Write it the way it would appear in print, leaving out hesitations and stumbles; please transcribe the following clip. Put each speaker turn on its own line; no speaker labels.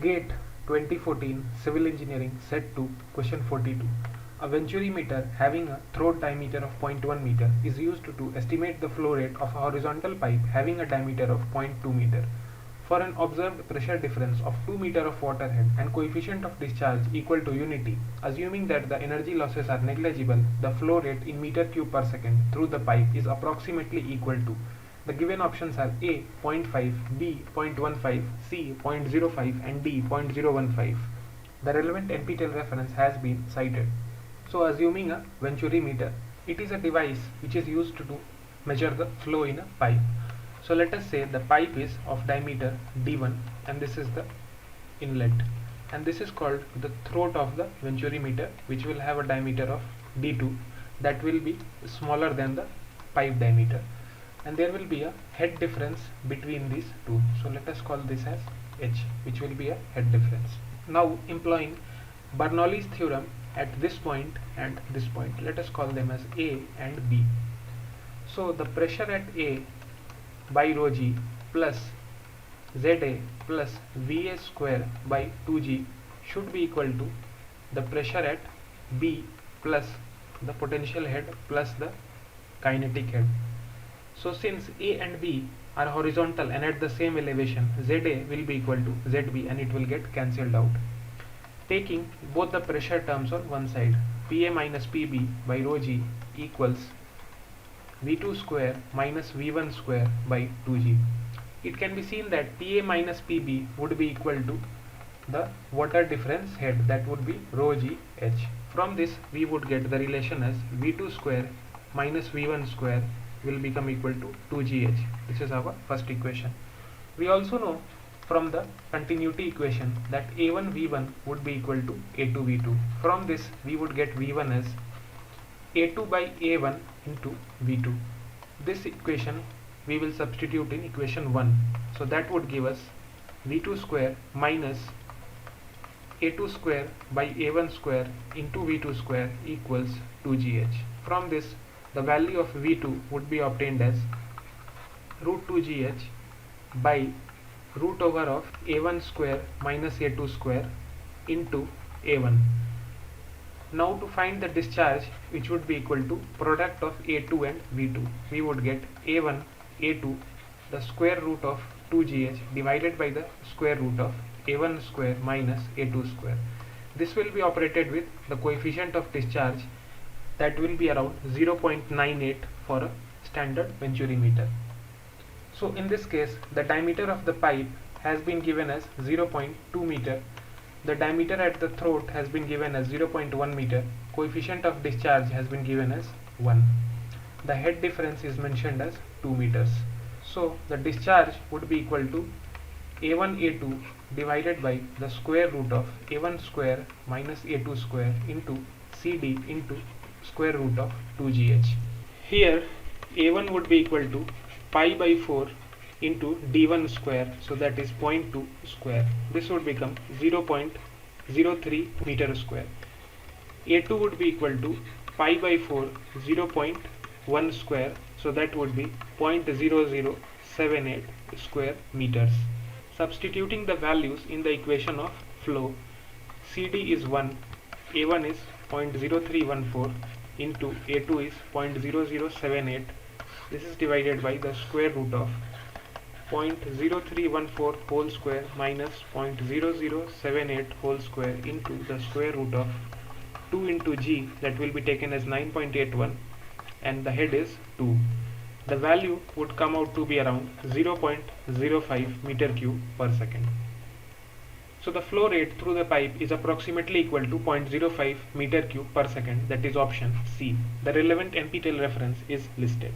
GATE 2014 Civil Engineering Set 2 Question 42. A venturimeter having a throat diameter of 0.1 meter is used to estimate the flow rate of a horizontal pipe having a diameter of 0.2 meter. For an observed pressure difference of 2 meter of water head and coefficient of discharge equal to unity, assuming that the energy losses are negligible, the flow rate in meter cube per second through the pipe is approximately equal to. The given options are A 0.5, B 0.15, C 0.05 and D 0.015. The relevant NPTEL reference has been cited. So assuming a venturimeter, it is a device which is used to measure the flow in a pipe. So let us say the pipe is of diameter D1 and this is the inlet, and this is called the throat of the venturimeter, which will have a diameter of D2 that will be smaller than the pipe diameter, and there will be a head difference between these two. So let us call this as H, which will be a head difference. Now employing Bernoulli's theorem at this point and this point, let us call them as A and B. So the pressure at A by rho g plus ZA plus VA square by 2g should be equal to the pressure at B plus the potential head plus the kinetic head. So since A and B are horizontal and at the same elevation, ZA will be equal to ZB and it will get cancelled out. Taking both the pressure terms on one side, PA minus PB by rho g equals V2 square minus V1 square by 2g. It can be seen that PA minus PB would be equal to the water difference head, that would be rho g H. From this we would get the relation as V2 square minus V1 square will become equal to 2gh. This is our first equation. We also know from the continuity equation that A1 V1 would be equal to A2 V2. From this we would get V1 as A2 by A1 into V2. This equation we will substitute in equation 1. So that would give us V2 square minus A2 square by A1 square into V2 square equals 2gh. From this the value of V2 would be obtained as root 2gh by root over of A1 square minus A2 square into A1. Now to find the discharge, which would be equal to product of A2 and V2, we would get A1 A2 the square root of 2gh divided by the square root of A1 square minus A2 square. This will be operated with the coefficient of discharge that will be around 0.98 for a standard venturimeter. So in this case the diameter of the pipe has been given as 0.2 meter. The diameter at the throat has been given as 0.1 meter. Coefficient of discharge has been given as 1. The head difference is mentioned as 2 meters. So the discharge would be equal to A1 A2 divided by the square root of A1 square minus A2 square into CD into square root of 2gh. Here A1 would be equal to pi by 4 into d1 square, so that is 0.2 square. This would become 0.03 meter square. A2 would be equal to pi by 4 0.1 square, so that would be 0.0078 square meters. Substituting the values in the equation of flow, CD is 1, A1 is 0.0314 into A2 is 0.0078. This is divided by the square root of 0.0314 whole square minus 0.0078 whole square into the square root of 2 into g, that will be taken as 9.81, and the head is 2. The value would come out to be around 0.05 meter cube per second. So the flow rate through the pipe is approximately equal to 0.05 meter cube per second, that is option C. The relevant NPTEL reference is listed.